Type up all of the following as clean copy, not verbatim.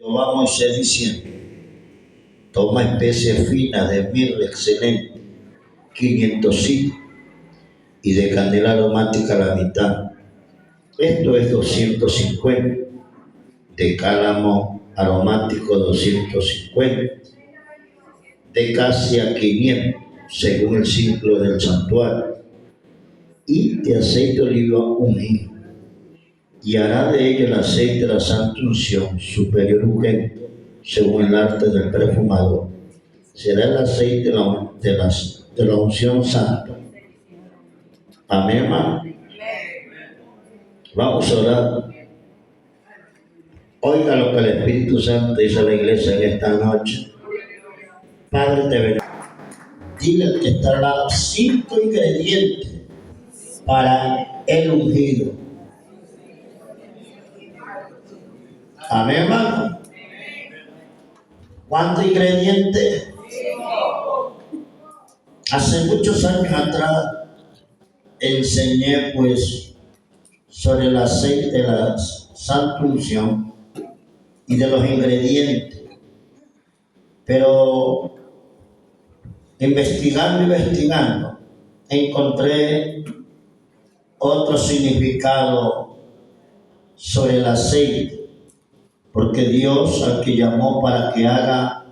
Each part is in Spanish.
Jehová a Moisés diciendo: toma especie fina de mirra excelente, 500 hilos, y de canela aromática la mitad, esto es 250, de cálamo aromático 250, de casia 500, según el ciclo del santuario, y de aceite de oliva ungido. Y hará de ella el aceite de la santa unción superior urgente, según el arte del perfumador. Será el aceite de la unción santa. Amén, hermano. Vamos a orar. Oiga lo que el Espíritu Santo dice a la iglesia en esta noche. Padre, te bendigo. Dile al que está al lado 5 ingredientes para el ungido. Amén, hermano. ¿Cuántos ingredientes? Hace muchos años atrás enseñé sobre el aceite de la santa unción y de los ingredientes, pero investigando encontré otro significado sobre el aceite, porque Dios al que llamó para que haga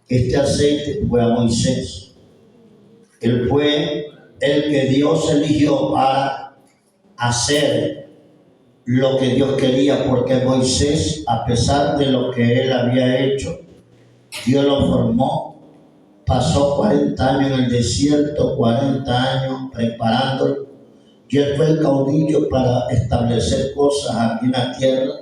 este aceite fue a Moisés. Él fue el que Dios eligió para hacer lo que Dios quería, porque Moisés, a pesar de lo que él había hecho, Dios lo formó, pasó 40 años en el desierto, 40 años preparándolo, y él fue el caudillo para establecer cosas aquí en la tierra.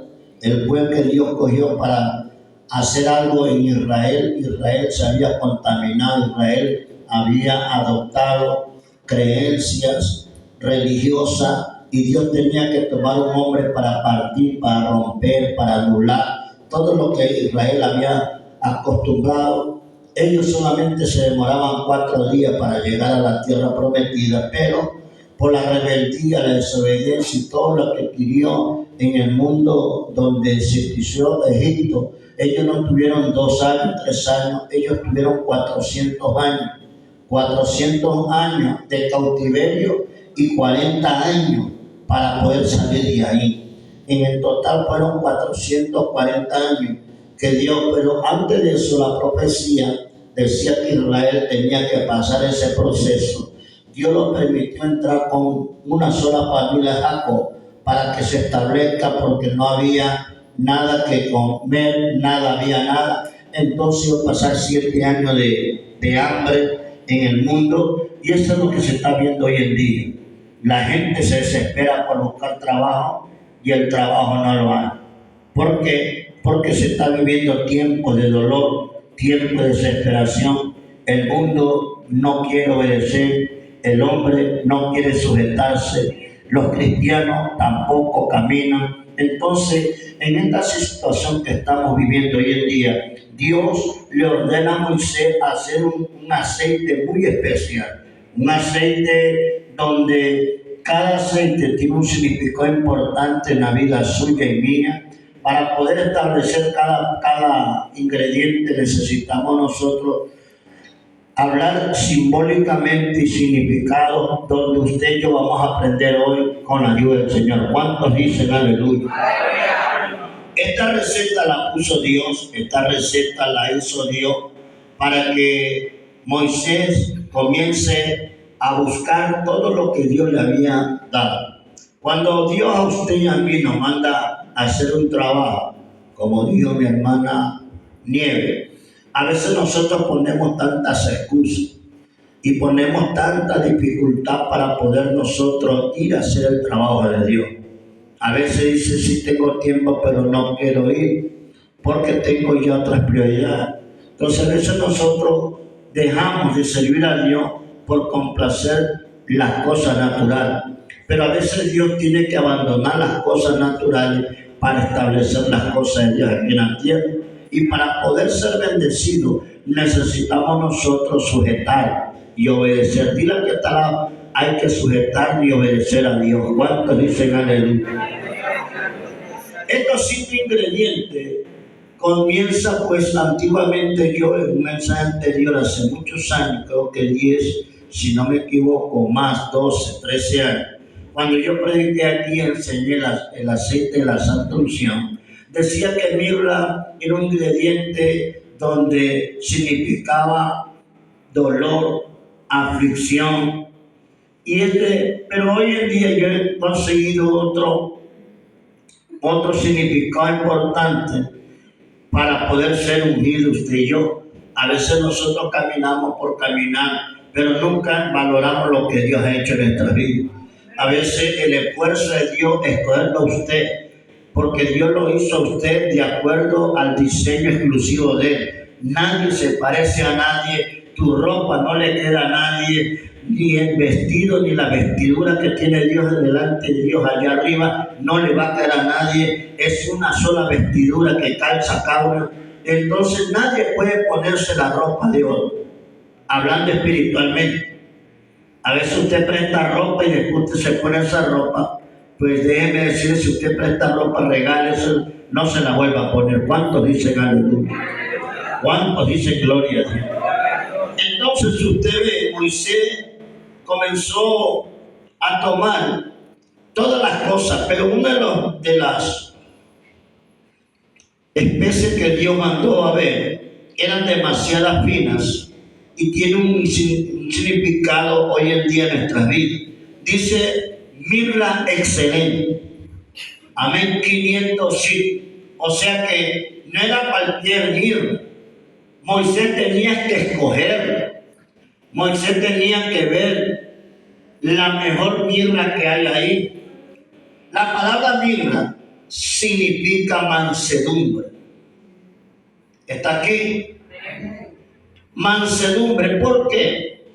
Él fue el que Dios cogió para hacer algo en Israel. Israel se había contaminado, Israel había adoptado creencias religiosas y Dios tenía que tomar un hombre para partir, para romper, para anular todo lo que Israel había acostumbrado. Ellos solamente se demoraban 4 días para llegar a la tierra prometida, pero por la rebeldía, la desobediencia y todo lo que adquirió en el mundo donde se pisó Egipto, ellos no tuvieron 2 años, 3 años, ellos tuvieron 400 años. 400 años de cautiverio y 40 años para poder salir de ahí. En el total fueron 440 años que Dios, pero antes de eso la profecía decía que Israel tenía que pasar ese proceso. Dios lo permitió entrar con una sola familia de Jacob para que se establezca, porque no había nada que comer, había nada. Entonces iba a pasar 7 años de hambre en el mundo, y eso es lo que se está viendo hoy en día. La gente se desespera por buscar trabajo y el trabajo no lo hay. ¿Por qué? Porque se está viviendo tiempo de dolor, tiempo de desesperación. El mundo no quiere obedecer, el hombre no quiere sujetarse, los cristianos tampoco caminan. Entonces, en esta situación que estamos viviendo hoy en día, Dios le ordena a Moisés hacer un aceite muy especial, un aceite donde cada aceite tiene un significado importante en la vida suya y mía. Para poder establecer cada ingrediente necesitamos nosotros hablar simbólicamente y significado, donde usted y yo vamos a aprender hoy con la ayuda del Señor. ¿Cuántos dicen aleluya? Esta receta la puso Dios, esta receta la hizo Dios para que Moisés comience a buscar todo lo que Dios le había dado. Cuando Dios a usted y a mí nos manda a hacer un trabajo, como dijo mi hermana Nieve, a veces nosotros ponemos tantas excusas y ponemos tanta dificultad para poder nosotros ir a hacer el trabajo de Dios. A veces dice, sí tengo tiempo, pero no quiero ir porque tengo ya otras prioridades. Entonces a veces nosotros dejamos de servir a Dios por complacer las cosas naturales. Pero a veces Dios tiene que abandonar las cosas naturales para establecer las cosas de Dios aquí en la tierra. Y para poder ser bendecidos necesitamos nosotros sujetar y obedecer. Dile que está, hay que sujetar y obedecer a Dios. ¿Cuántos dicen aleluya? Estos 5 ingredientes Comienza pues antiguamente yo en un mensaje anterior, hace muchos años, creo que 10, si no me equivoco, más 12, 13 años, cuando yo prediqué aquí, enseñé el aceite de la santa unción, decía que mirra era un ingrediente donde significaba dolor, aflicción, pero hoy en día yo he conseguido otro significado importante para poder ser ungidos usted y yo. A veces nosotros caminamos por caminar, pero nunca valoramos lo que Dios ha hecho en nuestra vida. A veces el esfuerzo de Dios es escogerlo a usted, porque Dios lo hizo a usted de acuerdo al diseño exclusivo de Él. Nadie se parece a nadie, tu ropa no le queda a nadie, ni el vestido ni la vestidura que tiene Dios delante de Dios allá arriba no le va a quedar a nadie. Es una sola vestidura que calza cada uno. Entonces nadie puede ponerse la ropa de otro, hablando espiritualmente. A veces usted presta ropa y después usted se pone esa ropa. Pues déjeme decir, si usted presta ropa, regálese, no se la vuelva a poner. ¿Cuántos dicen aleluya? ¿Cuántos dicen gloria a Dios? Entonces usted ve, Moisés comenzó a tomar todas las cosas, pero una de las especies que Dios mandó a ver eran demasiadas finas y tiene un significado hoy en día en nuestras vidas. Dice mirra excelente. Amén, 500 sí. O sea que no era cualquier mirra. Moisés tenía que escoger. Moisés tenía que ver la mejor mirra que hay ahí. La palabra mirra significa mansedumbre. ¿Está aquí? Mansedumbre. ¿Por qué?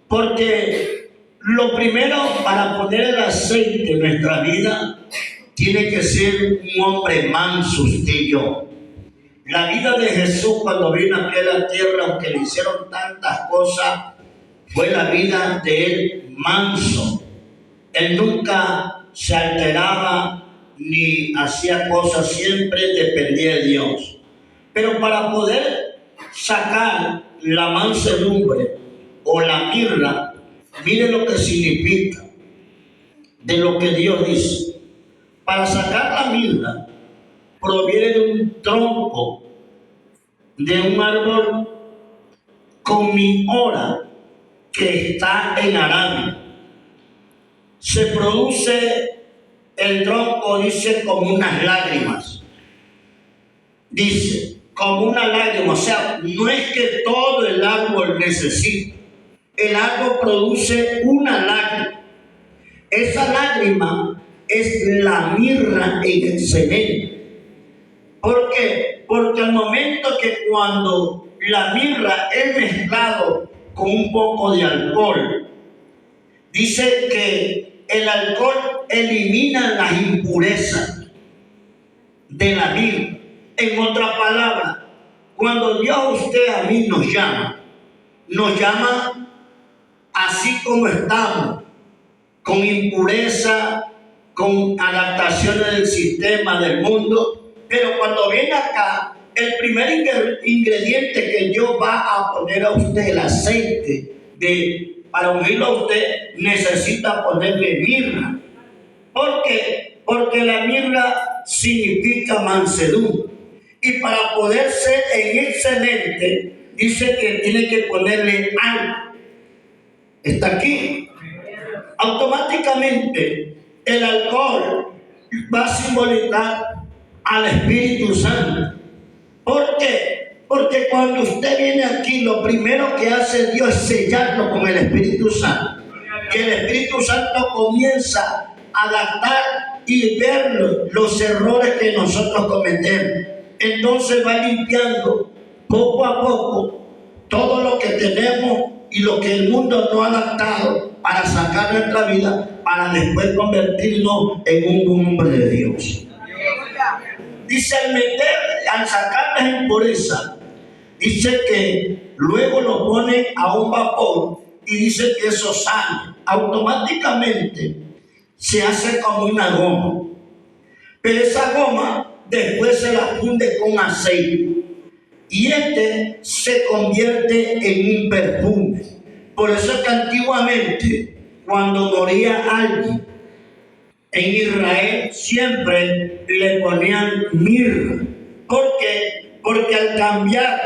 Porque lo primero para poner el aceite en nuestra vida tiene que ser un hombre manso, usted y yo. La vida de Jesús cuando vino aquí a la tierra, aunque le hicieron tantas cosas, fue la vida de él manso. Él nunca se alteraba ni hacía cosas, siempre dependía de Dios. Pero para poder sacar la mansedumbre o la mirra, mire lo que significa de lo que Dios dice. Para sacar la mirra proviene de un tronco de un árbol con mi hora que está en Arabia. Se produce el tronco, dice, como unas lágrimas. Dice, como una lágrima. O sea, no es que todo el árbol necesita. El árbol produce una lágrima. Esa lágrima es la mirra excelente. ¿Por qué? Porque al momento que cuando la mirra es mezclado con un poco de alcohol, dice que el alcohol elimina las impurezas de la mirra. En otra palabra, cuando Dios a usted a mí nos llama así como estamos, con impureza, con adaptaciones del sistema, del mundo, pero cuando viene acá, el primer ingrediente que Dios va a poner a usted, el aceite para unirlo a usted, necesita ponerle mirra. ¿Por qué? Porque la mirra significa mansedumbre. Y para poder ser en excelente, dice que tiene que ponerle algo. Está aquí. Automáticamente, el alcohol va a simbolizar al Espíritu Santo. ¿Por qué? Porque cuando usted viene aquí, lo primero que hace Dios es sellarlo con el Espíritu Santo. Y el Espíritu Santo comienza a adaptar y ver los errores que nosotros cometemos. Entonces va limpiando poco a poco todo lo que tenemos y lo que el mundo no ha adaptado para sacar nuestra vida, para después convertirnos en un hombre de Dios. Dice, al sacar las impurezas, dice que luego lo pone a un vapor y dice que eso sale. Automáticamente se hace como una goma. Pero esa goma después se la funde con aceite y este se convierte en un perfume. Por eso es que antiguamente, cuando moría alguien en Israel, siempre le ponían mirra. ¿Por qué? Porque al cambiar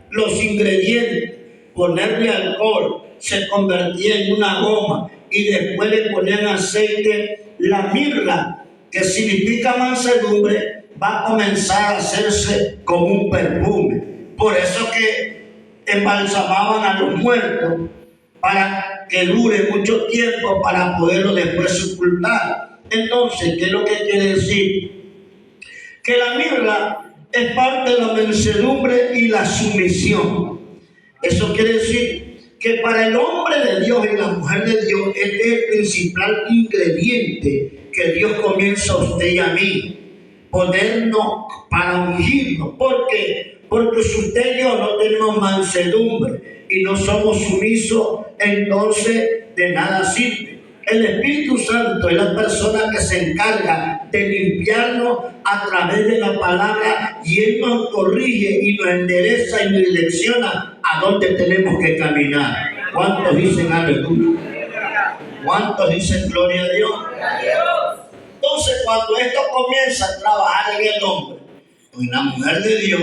los ingredientes, ponerle alcohol, se convertía en una goma y después le ponían aceite. La mirra, que significa mansedumbre, va a comenzar a hacerse como un perfume. Por eso que embalsamaban a los muertos para que dure mucho tiempo para poderlo después sepultar. Entonces, ¿qué es lo que quiere decir? Que la mirra es parte de la mansedumbre y la sumisión. Eso quiere decir que para el hombre de Dios y la mujer de Dios es el principal ingrediente que Dios comienza a usted y a mí ponernos para ungirnos. ¿Por qué? Porque si usted y yo no tenemos mansedumbre y no somos sumisos, entonces de nada sirve. El Espíritu Santo es la persona que se encarga de limpiarnos a través de la palabra y Él nos corrige y nos endereza y nos direcciona a dónde tenemos que caminar. ¿Cuántos dicen aleluya? ¿Cuántos dicen gloria a Dios? Entonces, cuando esto comienza a trabajar en el hombre o en la mujer de Dios,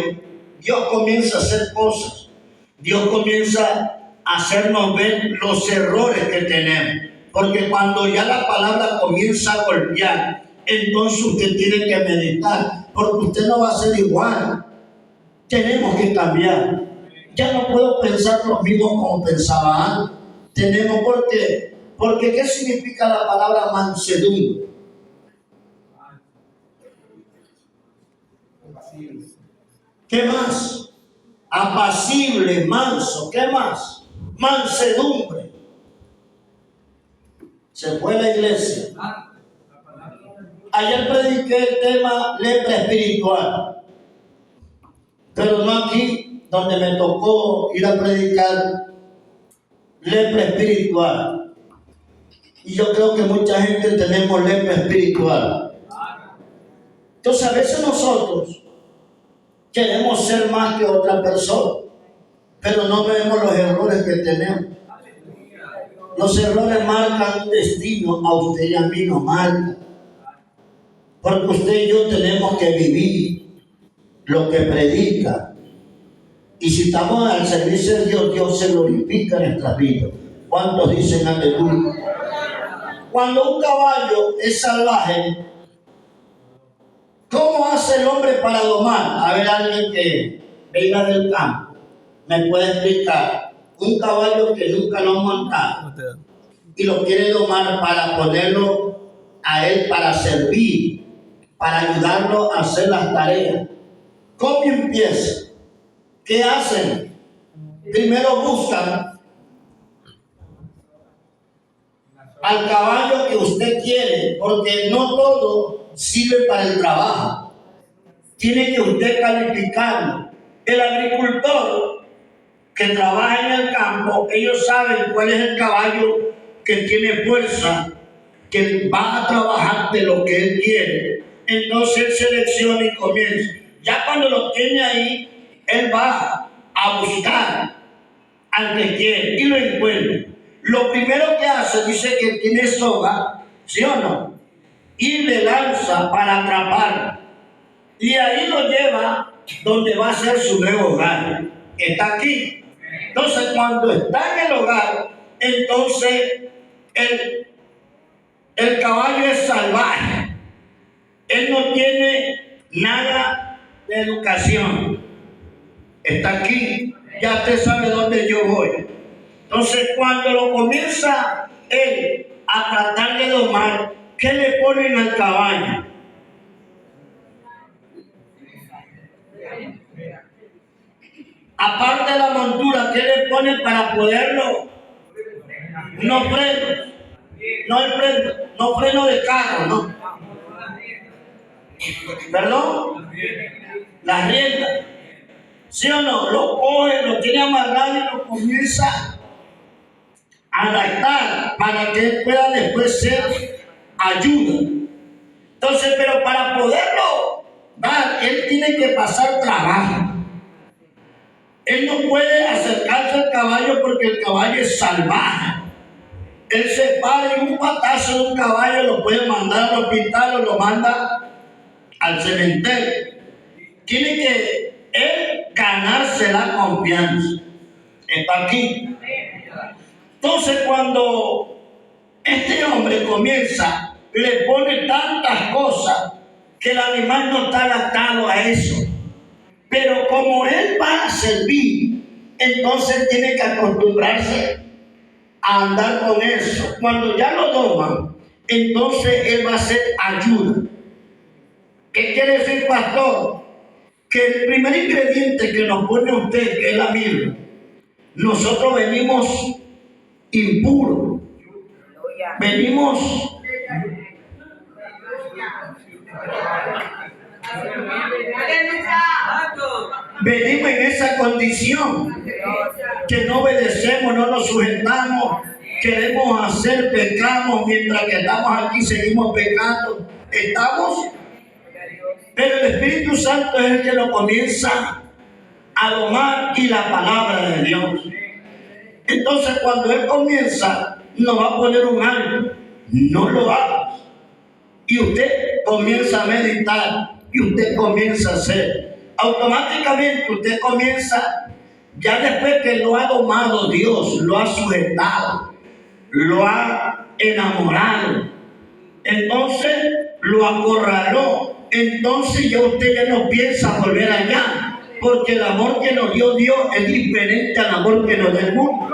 Dios comienza a hacer cosas. Dios comienza a hacernos ver los errores que tenemos. Porque cuando ya la palabra comienza a golpear, entonces usted tiene que meditar, porque usted no va a ser igual. Tenemos que cambiar. Ya no puedo pensar lo mismo como pensaba antes. Tenemos, ¿por qué? Porque ¿qué significa la palabra mansedumbre? ¿Qué más? Apacible, manso. ¿Qué más? Mansedumbre. Se fue a la iglesia. Ayer prediqué el tema lepra espiritual, pero no aquí donde me tocó ir a predicar lepra espiritual. Y yo creo que mucha gente tenemos lepra espiritual. Entonces a veces nosotros queremos ser más que otra persona, pero no vemos los errores que tenemos. Los errores marcan un destino, a usted y a mí no marcan. Porque usted y yo tenemos que vivir lo que predica. Y si estamos al servicio de Dios, Dios se glorifica en nuestras vidas. ¿Cuántos dicen aleluya? Cuando un caballo es salvaje, ¿cómo hace el hombre para domar? A ver, alguien que venga del campo, ¿me puede explicar? Un caballo que nunca lo han montado y lo quiere domar para ponerlo a él para servir, para ayudarlo a hacer las tareas. ¿Cómo empieza? ¿Qué hacen? Primero buscan al caballo que usted quiere, porque no todo sirve para el trabajo. Tiene que usted calificarlo. El agricultor que trabaja en el campo, ellos saben cuál es el caballo que tiene fuerza, que va a trabajar de lo que él quiere. Entonces él selecciona y comienza. Ya cuando lo tiene ahí, él va a buscar al que quiere y lo encuentra. Lo primero que hace, dice que tiene soga, ¿sí o no? Y le lanza para atrapar. Y ahí lo lleva donde va a ser su nuevo hogar. Está aquí. Entonces, cuando está en el hogar, entonces el caballo es salvaje. Él no tiene nada de educación. Está aquí. Ya usted sabe dónde yo voy. Entonces, cuando lo comienza él a tratar de domar, ¿qué le ponen al caballo? Aparte de la montura, ¿qué le ponen para poderlo? No freno. No freno de carro, ¿no? ¿Perdón? Las riendas. ¿Sí o no? Lo coge, lo tiene amarrado y lo comienza a adaptar para que él pueda después ser ayuda. Entonces, pero para poderlo él tiene que pasar trabajo. Él no puede acercarse al caballo porque el caballo es salvaje. Él se para y un patazo de un caballo lo puede mandar al hospital o lo manda al cementerio. Tiene que él ganarse la confianza. Está aquí. Entonces cuando este hombre comienza, le pone tantas cosas que el animal no está adaptado a eso. Pero como él va a servir, entonces tiene que acostumbrarse a andar con eso. Cuando ya lo doman, entonces él va a hacer ayuda. ¿Qué quiere decir, pastor? Que el primer ingrediente que nos pone usted, que es la mirra, nosotros venimos impuros. Venimos en esa condición que no obedecemos, no nos sujetamos, queremos hacer, pecamos, mientras que estamos aquí seguimos pecando. Pero el Espíritu Santo es el que lo comienza a domar y la palabra de Dios. Entonces cuando Él comienza, nos va a poner un alto, no lo hagas. Y usted comienza a meditar y usted comienza a hacer. Automáticamente usted comienza, ya después que lo ha domado Dios, lo ha sujetado, lo ha enamorado, entonces lo acorraló. Entonces ya usted ya no piensa volver allá, porque el amor que nos dio Dios es diferente al amor que nos da el mundo.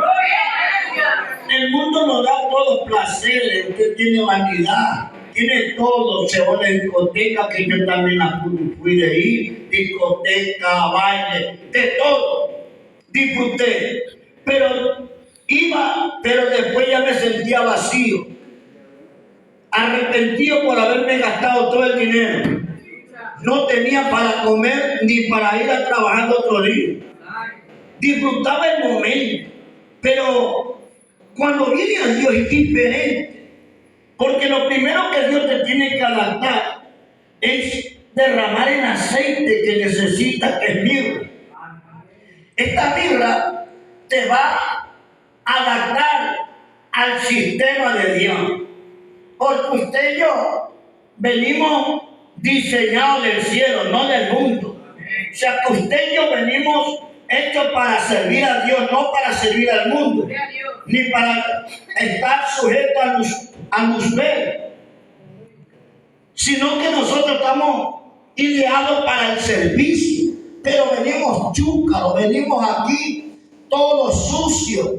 El mundo nos da todos placeres, usted tiene vanidad, tiene todo, se va a la discoteca, que yo también la fui de ir, discoteca, baile, de todo, disfruté, pero después ya me sentía vacío, arrepentido por haberme gastado todo el dinero. No tenía para comer ni para ir a trabajar otro día. Disfrutaba el momento, pero cuando viene a Dios es diferente, porque lo primero que Dios te tiene que adaptar es derramar el aceite que necesita, que es mirra. Esta mirra te va a adaptar al sistema de Dios, porque usted y yo venimos diseñados del cielo, no del mundo. O sea que usted y yo venimos hechos para servir a Dios, no para servir al mundo, ni para estar sujetos a Luzbel, sino que nosotros estamos ideados para el servicio. Pero venimos chúcaros, venimos aquí todos sucios,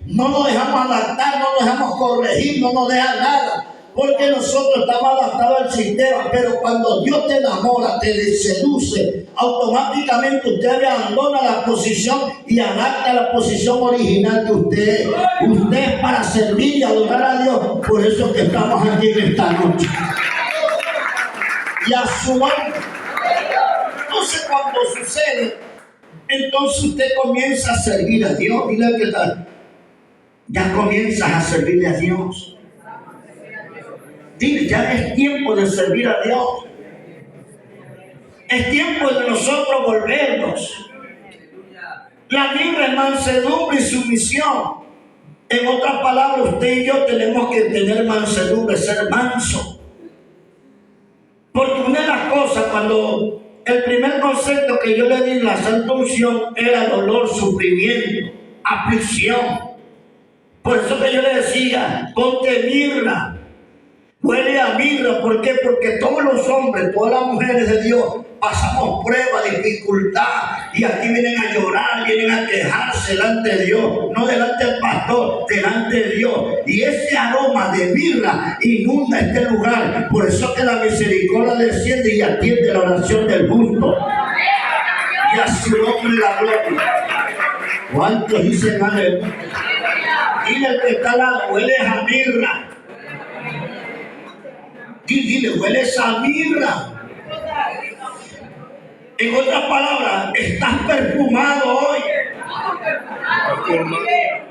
no nos dejamos adaptar, no nos dejamos corregir, no nos deja nada, porque nosotros estamos adaptados al sistema. Pero cuando Dios te enamora, te seduce, automáticamente usted abandona la posición y adapta a la posición original de usted. Usted es para servir y adorar a Dios. Por eso que estamos aquí en esta noche. Y a su nombre. Entonces cuando sucede, entonces usted comienza a servir a Dios. Dile que tal. Ya comienzas a servirle a Dios. Dile, ya es tiempo de servir a Dios. Es tiempo de nosotros volvernos. La mirra es mansedumbre y sumisión. En otras palabras, usted y yo tenemos que tener mansedumbre, ser manso. Porque una de las cosas, cuando el primer concepto que yo le di en la Santa Unción era dolor, sufrimiento, aflicción. Por eso que yo le decía, ponte mirra. Huele a mirra. ¿Por qué? Porque todos los hombres, todas las mujeres de Dios pasamos pruebas, dificultad, y aquí vienen a llorar, vienen a quejarse delante de Dios, no delante del pastor, delante de Dios. Y ese aroma de mirra inunda este lugar. Por eso que la misericordia desciende y atiende la oración del justo. Y a su nombre la gloria. ¿Cuántos dicen aleluya? Dile al que está al lado, huele a mirra. Dile, huele a mirra. En otras palabras, estás perfumado hoy.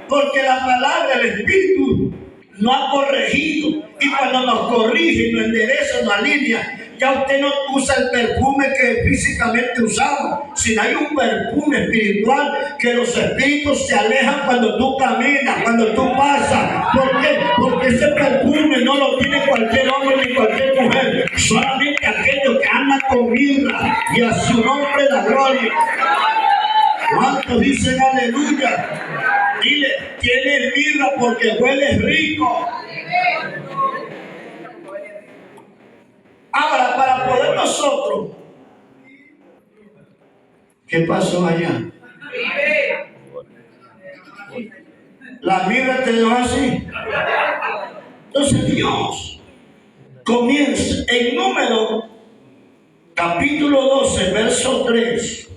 Porque la palabra, el Espíritu, nos ha corregido. Y cuando nos corrige, nos endereza, nos alinea, Ya usted no usa el perfume que físicamente usamos, sino hay un perfume espiritual que los espíritus se alejan cuando tú caminas, cuando tú pasas. ¿Por qué? Porque ese perfume no lo tiene cualquier hombre ni cualquier mujer, solamente aquellos que andan con mirra, y a su nombre la gloria. ¿Cuántos dicen aleluya? Dile, tienes mirra porque hueles rico. Ahora, para poder nosotros, ¿qué pasó allá? La mirra te dejó así. Entonces Dios comienza en Número capítulo 12, verso 3.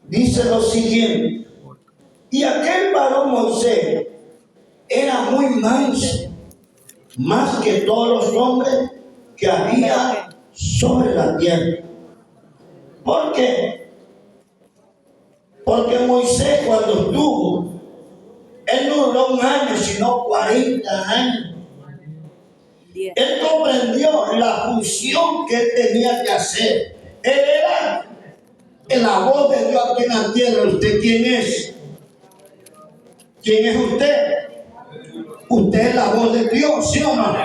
Dice lo siguiente: y aquel varón Moisés era muy manso, más que todos los hombres que había sobre la tierra. ¿Por qué? Porque Moisés, cuando estuvo, él no duró un año, sino 40 años. Él comprendió la función que él tenía que hacer. Él era la voz de Dios aquí en la tierra. ¿Usted quién es? ¿Quién es usted? Usted es la voz de Dios, ¿sí o no?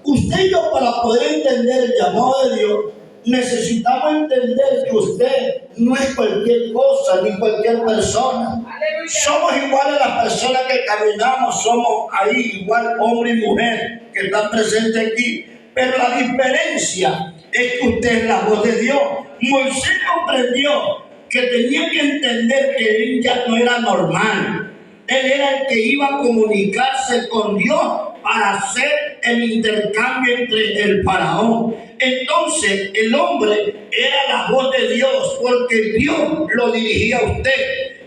Usted y yo, para poder entender el llamado de Dios, necesitamos entender que usted no es cualquier cosa ni cualquier persona. Somos iguales a las personas que caminamos, somos ahí igual hombre y mujer que están presentes aquí. Pero la diferencia es que usted es la voz de Dios. Moisés comprendió que tenía que entender que él ya no era normal. Él era el que iba a comunicarse con Dios para hacer el intercambio entre el faraón. Entonces el hombre era la voz de Dios, porque Dios lo dirigía a usted.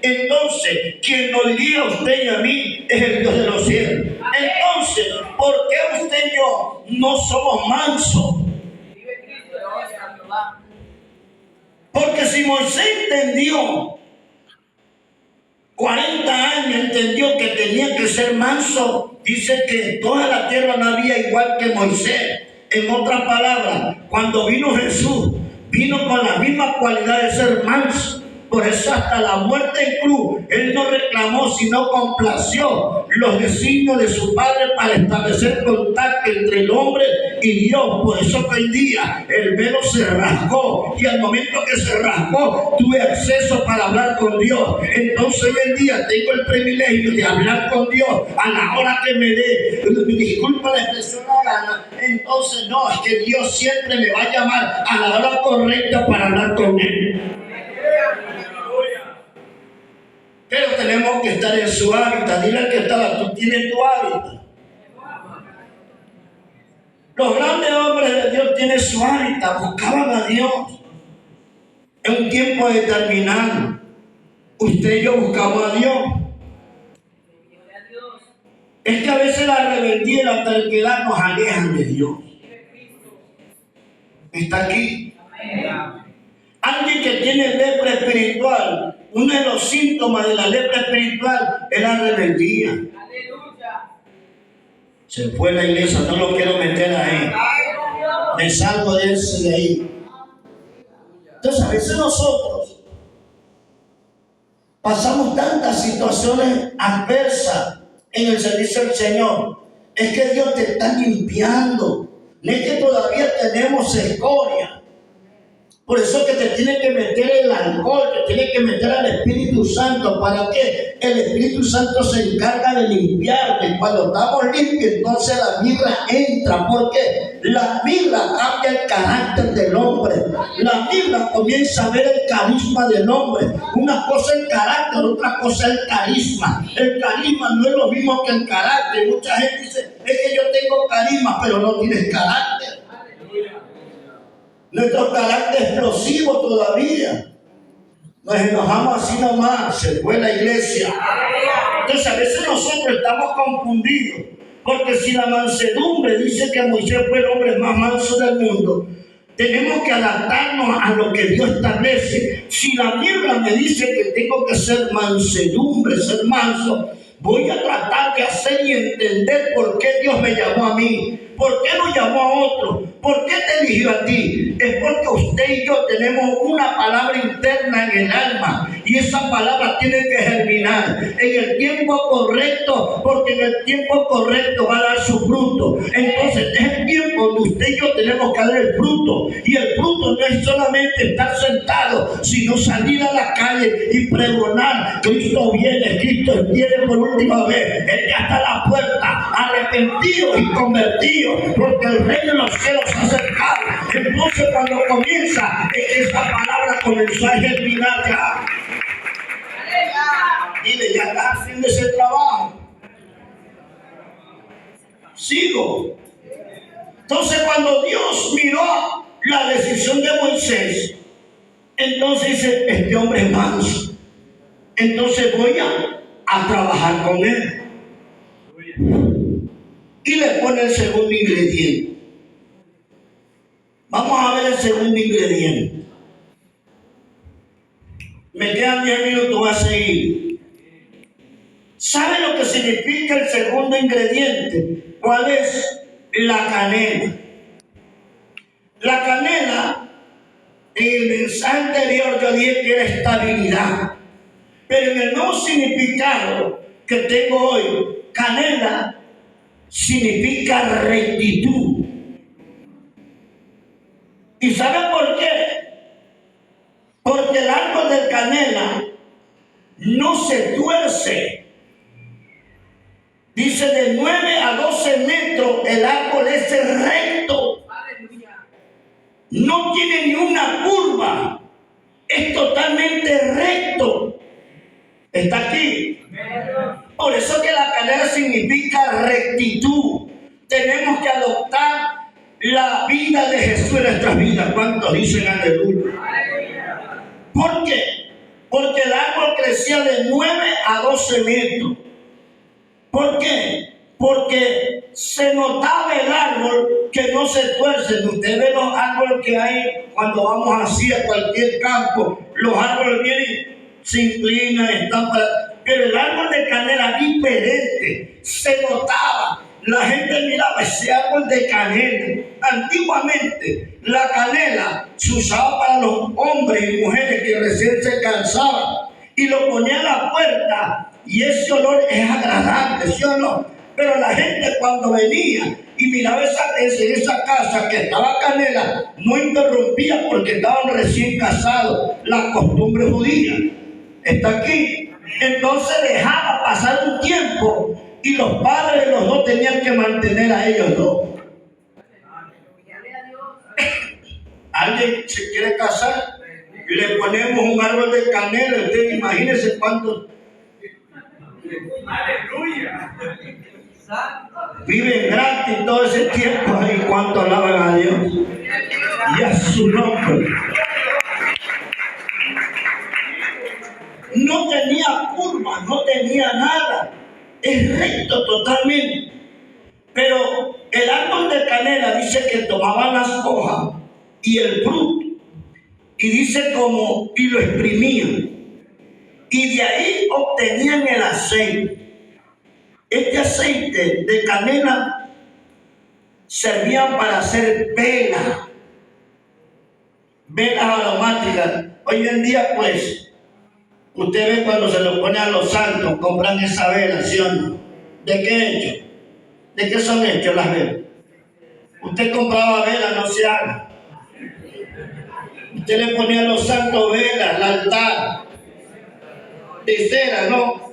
Entonces, quien nos dirige a usted y a mí es el Dios de los cielos. Entonces, ¿por qué usted y yo no somos mansos? Porque si Moisés entendió 40 años, entendió que tenía que ser manso, dice que en toda la tierra no había igual que Moisés. En otras palabras, cuando vino Jesús, vino con la misma cualidad de ser manso. Por eso hasta la muerte en cruz, él no reclamó, sino complació los designios de su Padre para establecer contacto entre el hombre y Dios. Por eso que hoy día el velo se rasgó, y al momento que se rasgó, tuve acceso para hablar con Dios. Entonces hoy en día tengo el privilegio de hablar con Dios a la hora que me dé. Disculpa la expresión, la gana. Entonces no, es que Dios siempre me va a llamar a la hora correcta para hablar con Él. Pero tenemos que estar en su hábitat. Dile al que está, tú tienes tu hábitat. Los grandes hombres de Dios tienen su hábitat, buscaban a Dios en un tiempo determinado. Usted y yo buscamos a Dios. Es que a veces la rebeldía y la terquedad nos alejan de Dios. Está aquí. Alguien que tiene lepra espiritual, uno de los síntomas de la lepra espiritual es la rebeldía. Se fue la iglesia, no lo quiero meter ahí. Me salgo de ese de ahí. Entonces a veces nosotros pasamos tantas situaciones adversas en el servicio del Señor. Es que Dios te está limpiando. No es que todavía tenemos escoria. Por eso que te tiene que meter el alcohol, te tiene que meter al Espíritu Santo. ¿Para qué? El Espíritu Santo se encarga de limpiarte. Cuando estamos limpios, entonces la mirra entra. ¿Por qué? La mirra cambia el carácter del hombre. La mirra comienza a ver el carisma del hombre. Una cosa es el carácter, otra cosa es el carisma. El carisma no es lo mismo que el carácter. Mucha gente dice, es que yo tengo carisma, pero no tienes carácter. Nuestro carácter explosivo todavía. Nos enojamos así nomás, se fue la iglesia. Entonces a veces nosotros estamos confundidos, porque si la mansedumbre dice que Moisés fue el hombre más manso del mundo, tenemos que adaptarnos a lo que Dios establece. Si la Biblia me dice que tengo que ser mansedumbre, ser manso, voy a tratar de hacer y entender por qué Dios me llamó a mí, por qué no llamó a otro, por qué te eligió a ti. Es porque usted y yo tenemos una palabra interna en el alma y esa palabra tiene que germinar en el tiempo correcto, porque en el tiempo correcto va a dar su fruto. Entonces es el tiempo donde usted y yo tenemos que dar el fruto, y el fruto no es solamente estar sentado, sino salir a la calle y pregonar: Cristo viene por última vez, Él ya está a la puerta, arrepentido y convertido, porque el reino de los cielos se ha acercado. Entonces cuando comienza, esa palabra comenzó a germinar ya. Dile, ya está haciendo ese trabajo. Sigo. Entonces cuando Dios miró la decisión de Moisés, entonces dice: este hombre es manso, entonces voy a trabajar con él. Y le pone el segundo ingrediente. Vamos a ver el segundo ingrediente. Me quedan 10 minutos, voy a seguir. ¿Sabe lo que significa el segundo ingrediente? ¿Cuál es? La canela. La canela, en el mensaje anterior yo dije que era estabilidad, pero en el nuevo significado que tengo hoy, canela significa rectitud. ¿Y sabe por qué? Porque el árbol de canela no se tuerce. Dice: de 9 a 12 metros el árbol es recto. No tiene ni una curva. Es totalmente recto. ¿Está aquí? Por eso que la canela significa rectitud. Tenemos que adoptar la vida de Jesús en nuestras vidas. ¿Cuántos dicen aleluya? ¿Por qué? Porque el árbol crecía de 9 a 12 metros. ¿Por qué? Porque se notaba el árbol que no se tuerce. Usted ve los árboles que hay cuando vamos así a cualquier campo. Los árboles vienen, se inclinan, están para... Pero el árbol de canela diferente, se notaba. La gente miraba ese árbol de canela. Antiguamente la canela se usaba para los hombres y mujeres que recién se cansaban, y lo ponía en la puerta, y ese olor es agradable, ¿sí o no? Pero la gente cuando venía y miraba esa casa que estaba canela, no interrumpía porque estaban recién casados, la costumbre judía. ¿Está aquí? Entonces dejaba pasar un tiempo y los padres de los dos tenían que mantener a ellos dos. Alguien se quiere casar y le ponemos un árbol de canela. Usted imagínese cuántos viven gratis todo ese tiempo y cuánto alaban a Dios y a su nombre. No tenía curva, no tenía nada, es recto totalmente. Pero el árbol de canela dice que tomaban las hojas y el fruto, y dice como, y lo exprimían, y de ahí obtenían el aceite. Este aceite de canela servía para hacer velas aromáticas. Hoy en día, pues, usted ve cuando se lo pone a los santos, compran esa vela, ¿sí o no? ¿De qué hecho? ¿De qué son hechas las velas? Usted compraba velas, no se haga. Usted le ponía a los santos velas, el altar, de cera, ¿no?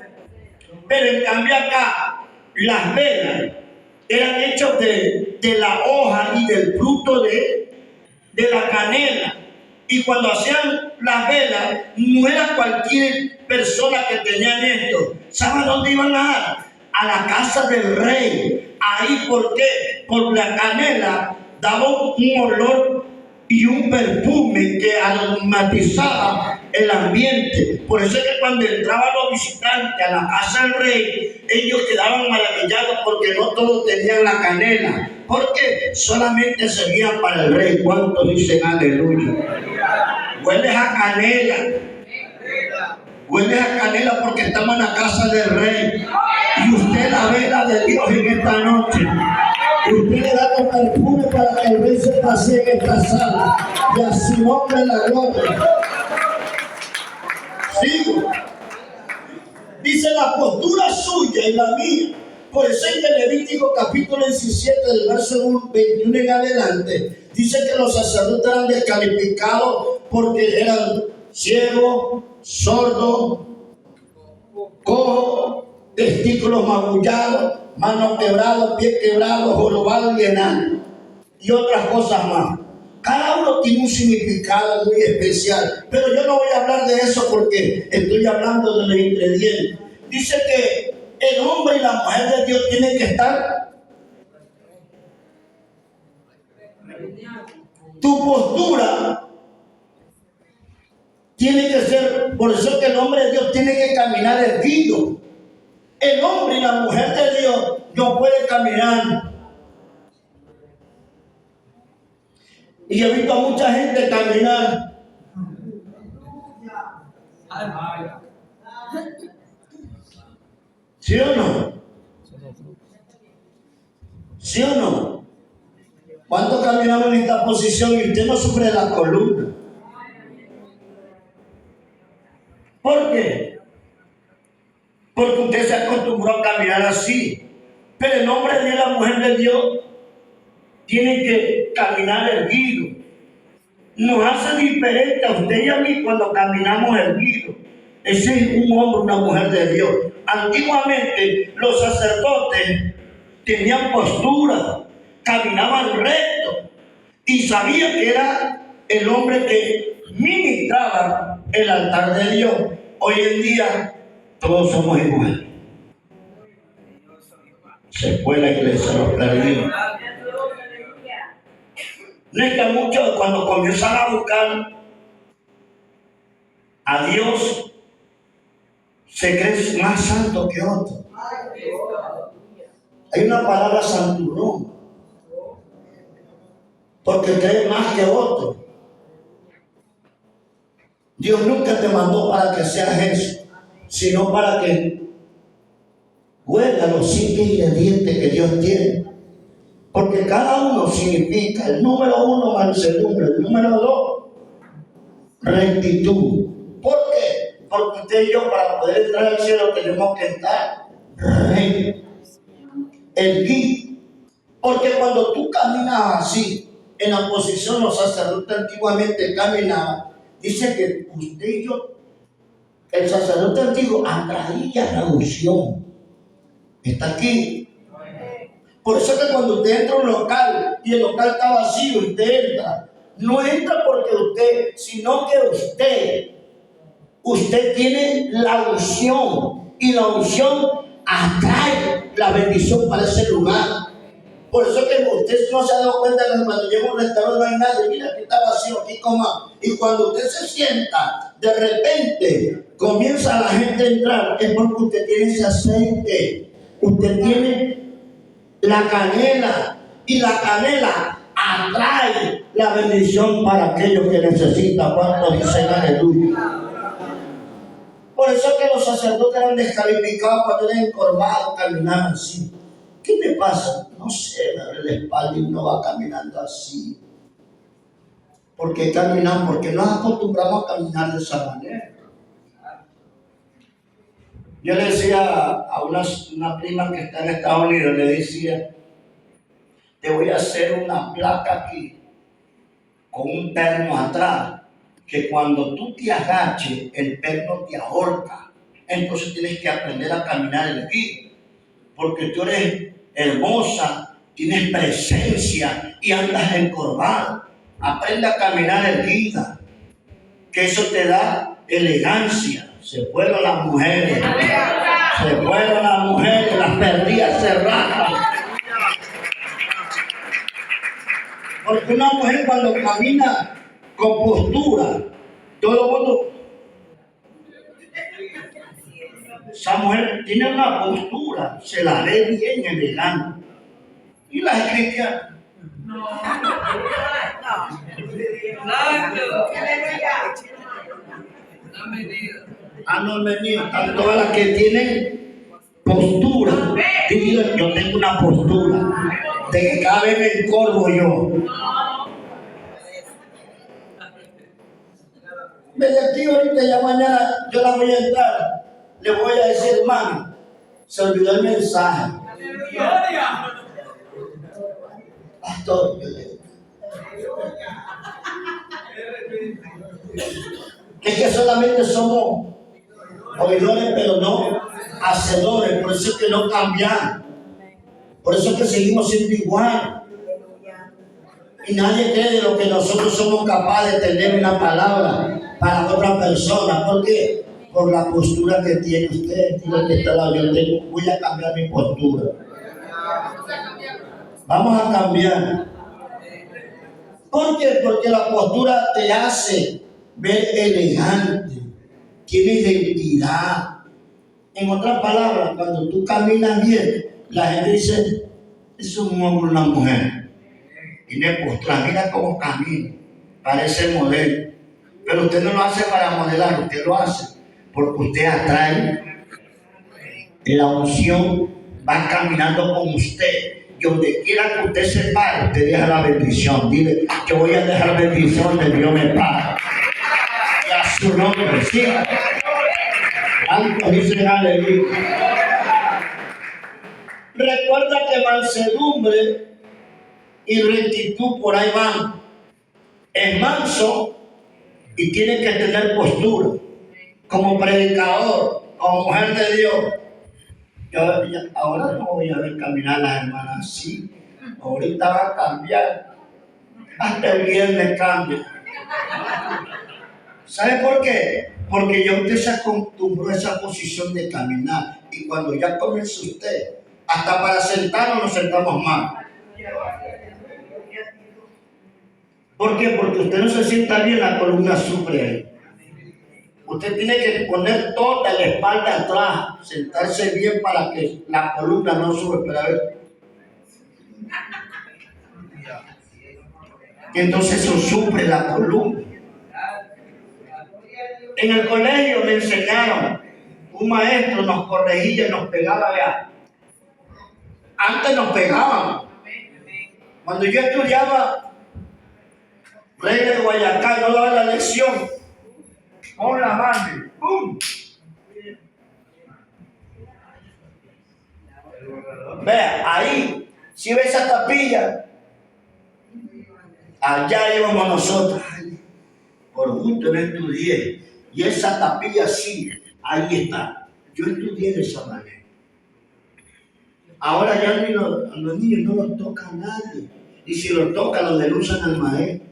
Pero en cambio acá, las velas eran hechas de la hoja y del fruto de la canela. Y cuando hacían las velas, no era cualquier persona que tenían esto. ¿Saben dónde iban a dar? A la casa del rey. Ahí, ¿por qué? Porque la canela daba un olor y un perfume que aromatizaba el ambiente. Por eso es que cuando entraban los visitantes a la casa del rey, ellos quedaban maravillados porque no todos tenían la canela, porque solamente servían para el rey. ¿Cuántos dicen aleluya? Hueles a canela. Hueles a canela porque estamos en la casa del rey. Y usted es la vela de Dios en esta noche. Usted le da el perfume para que el rey se pase en esta sala. Y a su nombre la gloria. Sigo. Dice la postura suya y la mía. Por eso en el Levítico capítulo 17 del verso 21 en adelante dice que los sacerdotes eran descalificados porque eran ciegos, sordos, cojos, testículos magullados, manos quebradas, pies quebrados, jorobados y enanos y otras cosas más. Cada uno tiene un significado muy especial, pero yo no voy a hablar de eso porque estoy hablando de los ingredientes. Dice que el hombre y la mujer de Dios tienen que estar. Tu postura tiene que ser, por eso que el hombre de Dios tiene que caminar erguido. El hombre y la mujer de Dios no pueden caminar. Y he visto a mucha gente caminar. ¿Sí o no? ¿Sí o no? ¿Cuánto caminamos en esta posición y usted no sufre de la columna? ¿Por qué? Porque usted se acostumbró a caminar así. Pero el hombre de Dios y la mujer de Dios tienen que caminar erguido. Nos hace diferente a usted y a mí cuando caminamos erguidos. Ese es un hombre, una mujer de Dios. Antiguamente los sacerdotes tenían postura, caminaban recto y sabían que era el hombre que ministraba el altar de Dios. Hoy en día todos somos iguales. Se fue la iglesia, los perdimos. No es que muchos cuando comienzan a buscar a Dios se creen más santos que otros. Hay una palabra santurrón, porque creen más que otros. Dios nunca te mandó para que seas eso, sino para que huela los 5 ingredientes que Dios tiene. Porque cada uno significa, el número 1, mansedumbre, el número 2, rectitud. ¿Por qué? Porque usted y yo para poder entrar al cielo tenemos que estar rectos, erguidos. Porque cuando tú caminas así, en la posición los sacerdotes antiguamente caminaban, dice que usted y yo, el sacerdote antiguo atraía la unción. Está aquí. Por eso que cuando usted entra a un local y el local está vacío, usted entra. No entra porque usted, sino que usted tiene la unción y la unción atrae la bendición para ese lugar. Por eso que usted no se ha dado cuenta que cuando llega a un restaurante no hay nadie, mira aquí está vacío, aquí coma. Y cuando usted se sienta, de repente comienza la gente a entrar, es porque usted tiene ese aceite, usted tiene la canela, y la canela atrae la bendición para aquellos que necesitan. ¿Cuántos dicen aleluya? Por eso que los sacerdotes eran descalificados cuando eran encorvados, caminaban así. ¿Qué te pasa? No sé, me duele la espalda y uno va caminando así. ¿Por qué caminamos? Porque nos acostumbramos a caminar de esa manera. Yo le decía a una prima que está en Estados Unidos, le decía, te voy a hacer una placa aquí, con un perno atrás, que cuando tú te agaches, el perno te ahorca. Entonces tienes que aprender a caminar erguido, porque tú eres hermosa, tienes presencia y andas encorvado. Aprende a caminar erguida, que eso te da elegancia. Se fueron las mujeres, las perdidas se rajan. Porque una mujer cuando camina con postura, todo el mundo, esa mujer tiene una postura, se la ve bien elegante. Y las cristianas, no han venido, están todas las que tienen Postura. Yo tengo una postura de que cada vez me encorvo yo. Me despido ahorita, ya mañana yo la voy a entrar. Le voy a decir, hermano, se olvidó el mensaje. Pastor, yo le digo. Es que solamente somos oidores, pero no hacedores. Por eso es que no cambiamos. Por eso es que seguimos siendo igual. Y nadie cree de lo que nosotros somos capaces de tener una palabra para otra persona. ¿Por qué? Por la postura que tiene usted. Tiene que estar, voy a cambiar mi postura. Vamos a cambiar. ¿Por qué? Porque la postura te hace ver elegante, tiene identidad. En otras palabras, cuando tú caminas bien, la gente dice, es un hombre o una mujer. Tiene postura, mira cómo camina, parece modelo. Pero usted no lo hace para modelar, usted lo hace porque usted atrae la unción, va caminando con usted. Y donde quiera que usted se pare, usted deja la bendición. Dile, yo voy a dejar bendición de Dios me paga. Y a su nombre, sí. Algo dice aleluya. Recuerda que mansedumbre y rectitud por ahí van. Es manso y tiene que tener postura. Como predicador, como mujer de Dios. Ahora no voy a ver caminar a las hermanas así. Ahorita va a cambiar. Hasta el viernes cambia. ¿Sabe por qué? Porque ya usted se acostumbró a esa posición de caminar. Y cuando ya comienza usted, hasta para sentarnos nos sentamos mal. ¿Por qué? Porque usted no se sienta bien, la columna sufre ahí. Usted tiene que poner toda la espalda atrás, sentarse bien para que la columna no sube. Pero a ver. Entonces eso sufre la columna. En el colegio me enseñaron, un maestro nos corregía y nos pegaba allá. Antes nos pegaban. Cuando yo estudiaba Rey de Guayacán, no daba la lección con la mano. ¡Pum! Vea, ahí, si ve esa tapilla, allá íbamos nosotros. Ay, por gusto no estudié. Y esa tapilla sí, ahí está. Yo estudié de esa manera. Ahora ya a los niños no los toca a nadie. Y si los toca, los denuncian al maestro.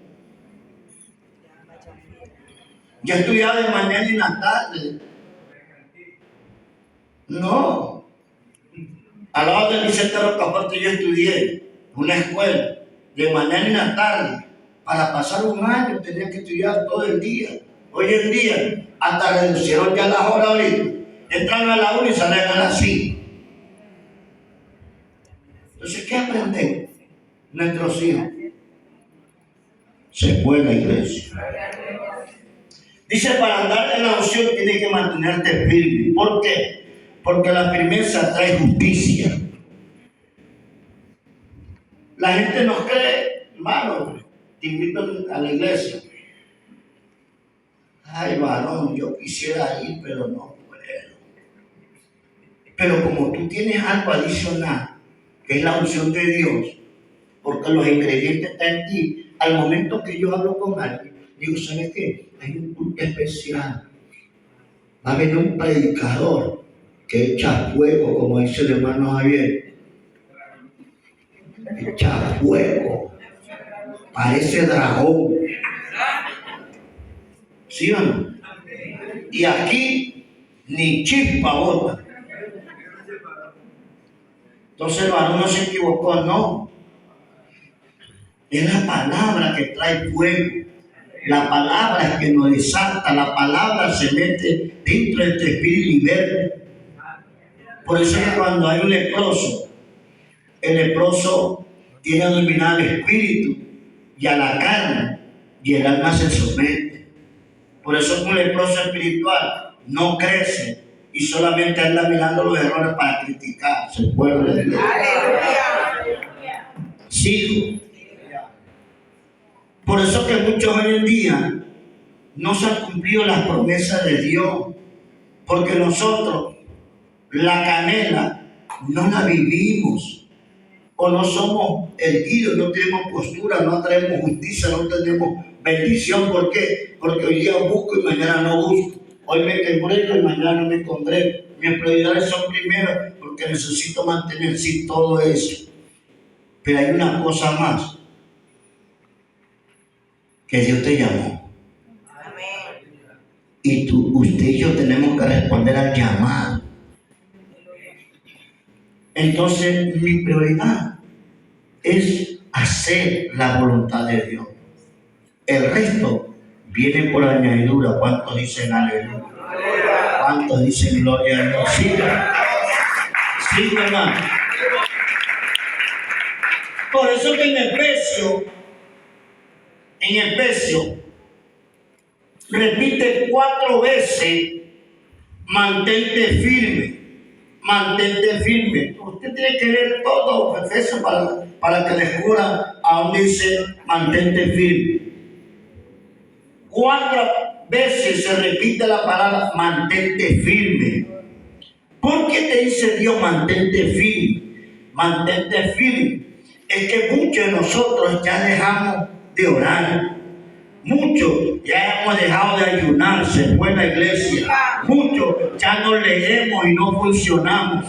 Yo estudiaba de mañana y en la tarde. No. Al lado del Vicente Rocafuerte yo estudié una escuela de mañana y en la tarde. Para pasar un año tenía que estudiar todo el día. Hoy en día, hasta reducieron ya las horas ahorita. Entran a la 1 y salen a las 5. Entonces, ¿qué aprendemos? Nuestros hijos. Se fue la iglesia. Dice, para andar en la unción tienes que mantenerte firme. ¿Por qué? Porque la firmeza trae justicia. La gente nos cree, hermano, te invito a la iglesia. Ay, varón, yo quisiera ir, pero no puedo. Pero como tú tienes algo adicional, que es la unción de Dios, porque los ingredientes están en ti, al momento que yo hablo con alguien, digo, ¿sabes qué? Hay un culto especial. Va a venir un predicador que echa fuego, como dice el hermano Javier. Echa fuego. Parece dragón. ¿Sí o no? Y aquí ni chispa bota. Entonces el varón no se equivocó, no. Es la palabra que trae fuego. La palabra es que nos desata. La palabra se mete dentro de tu espíritu y libera. Por eso es que cuando hay un leproso, el leproso tiene a dominar al espíritu y a la carne, y el alma se somete. Por eso un leproso espiritual no crece y solamente anda mirando los errores para criticar. Se puede decir. Sí. Por eso que muchos hoy en día no se han cumplido las promesas de Dios, porque nosotros la canela no la vivimos, o no somos erguidos, no tenemos postura, no traemos justicia, no tenemos bendición. ¿Por qué? Porque hoy día busco y mañana no busco. Hoy me congrego y mañana no me congrego. Mis prioridades son primero porque necesito mantener sí todo eso. Pero hay una cosa más, que Dios te llamó. Y usted y yo tenemos que responder al llamado. Entonces, mi prioridad es hacer la voluntad de Dios. El resto viene por añadidura. ¿Cuántos dicen aleluya? ¿Cuántos dicen gloria a Dios? Sí, sí, hermano. Por eso que en Efesios, repite 4 veces: mantente firme, mantente firme. Usted tiene que leer todo Efesios para que descubra a dónde dice mantente firme. 4 veces se repite la palabra mantente firme. ¿Por qué te dice Dios mantente firme? Mantente firme. Es que muchos de nosotros ya dejamos de orar. Muchos ya hemos dejado de ayunar, se fue a la iglesia. Muchos ya no leemos y no funcionamos.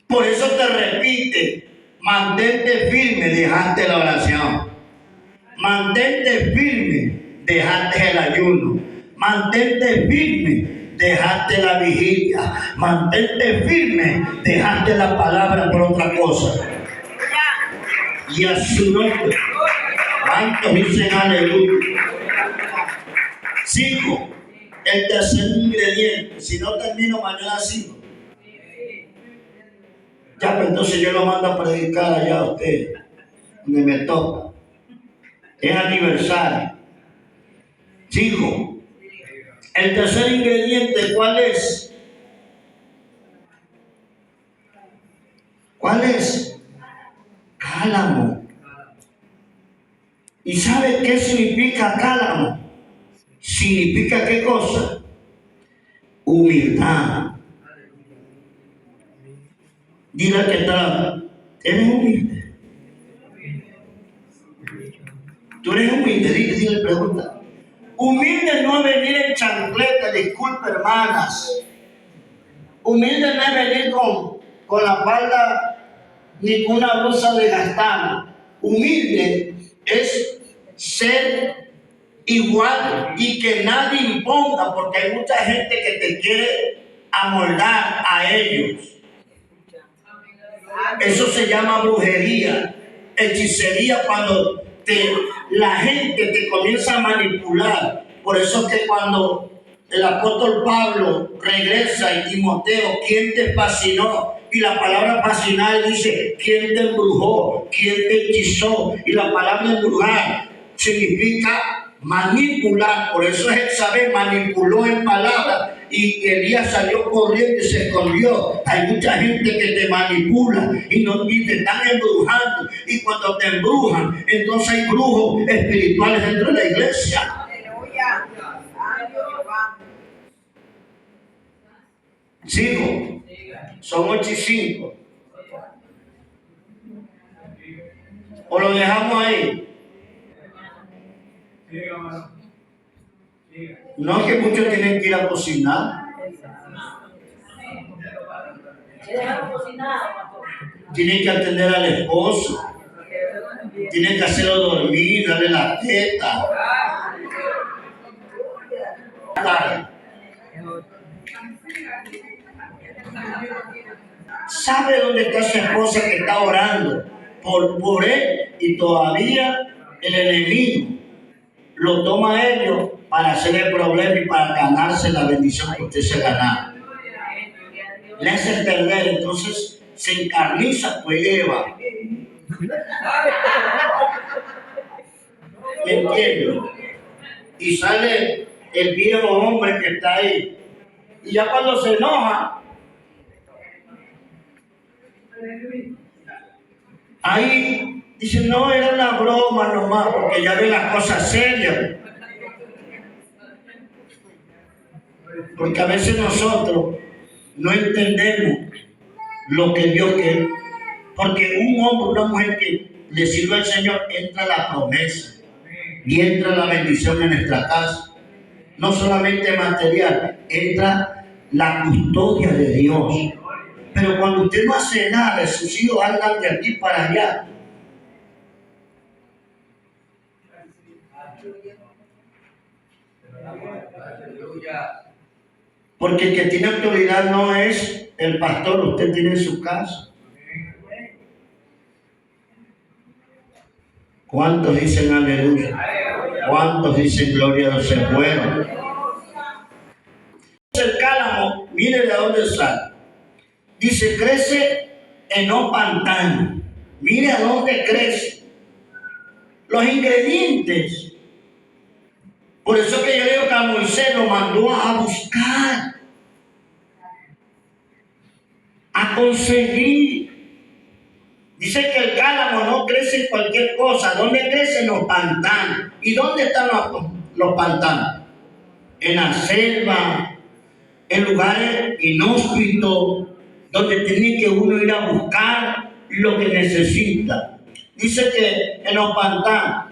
Por eso te repite, mantente firme, dejaste la oración. Mantente firme, dejaste el ayuno. Mantente firme, dejaste la vigilia. Mantente firme, dejaste la palabra por otra cosa. Y a su nombre, ¿cuántos dicen aleluya? 5. El tercer ingrediente. Si no termino mañana 5. Ya, pues entonces yo lo mando a predicar allá a usted, donde me toca. Es aniversario. 5. El tercer ingrediente, ¿cuál es? ¿Cuál es? Cálamo. ¿Y sabe qué significa cálamo? ¿Significa qué cosa? Humildad. Dile al que está, ¿eres humilde? ¿Tú eres humilde? Dile, pregunta. Humilde no es venir en chancleta, disculpe hermanas. Humilde no es venir con la falda ni con una blusa desgastada. Humilde es ser igual y que nadie imponga, porque hay mucha gente que te quiere amoldar a ellos. Eso se llama brujería, hechicería, cuando la gente te comienza a manipular. Por eso es que cuando el apóstol Pablo regresa y Timoteo, ¿quién te fascinó? Y la palabra fascinar dice, ¿quién te embrujó? ¿Quién te hechizó? Y la palabra embrujar significa manipular. Por eso es el saber, manipuló en palabras. Y Elías salió corriendo y se escondió. Hay mucha gente que te manipula y te están embrujando. Y cuando te embrujan, entonces hay brujos espirituales dentro de la iglesia. Aleluya. Sigo. Son 8:05. ¿O lo dejamos ahí? No es que muchos tienen que ir a cocinar. Tienen que atender al esposo. Tienen que hacerlo dormir, darle la teta. ¿Sabe dónde está su esposa que está orando por él? Y todavía el enemigo lo toma a ellos para hacer el problema y para ganarse la bendición que usted se gana. Le hace perder, entonces se encarniza, pues Eva. ¿Me entiendes? Y sale el viejo hombre que está ahí. Y ya cuando se enoja, ahí dice, no, era una broma nomás, porque ya ve las cosas serias. Porque a veces nosotros no entendemos lo que Dios quiere. Porque un hombre, una mujer que le sirve al Señor, entra la promesa y entra la bendición en nuestra casa. No solamente material, entra la custodia de Dios. Pero cuando usted no hace nada, sus hijos andan de aquí para allá. Porque el que tiene autoridad no es el pastor, usted tiene en su casa. ¿Cuántos dicen aleluya? ¿Cuántos dicen gloria a Dios? Se fueron. El cálamo, mire de dónde sale. Dice, crece en un pantano. Mire a dónde crece. Los ingredientes. Por eso que yo digo que a Moisés lo mandó a buscar, a conseguir. Dice que el cálamo no crece en cualquier cosa. ¿Dónde crecen los pantanos? ¿Y dónde están los pantanos? En la selva, en lugares inhóspitos, donde tiene que uno ir a buscar lo que necesita. Dice que en los pantanos.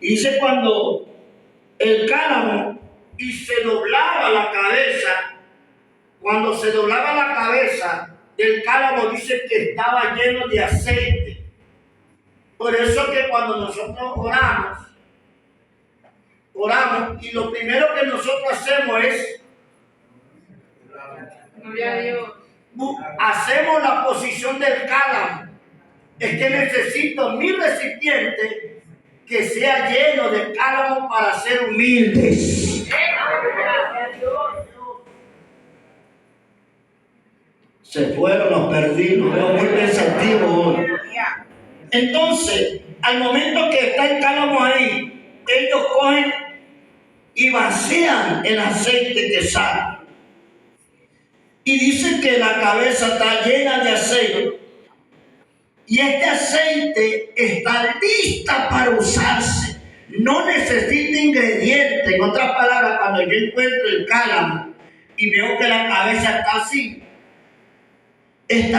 Y dice cuando el cálamo y se doblaba la cabeza, cuando se doblaba la cabeza del cálamo, dice que estaba lleno de aceite. Por eso que cuando nosotros oramos y lo primero que nosotros hacemos es hacemos la posición del cálamo. Es que necesito mi recipiente que sea lleno de cálamo para ser humildes. Se fueron, los perdí, los veo muy pensativos hoy. Entonces, al momento que está el cálamo ahí, ellos cogen y vacían el aceite que sale. Y dice que la cabeza está llena de aceite. Y este aceite está lista para usarse. No necesita ingredientes. En otras palabras, cuando yo encuentro el cálamo y veo que la cabeza está así, está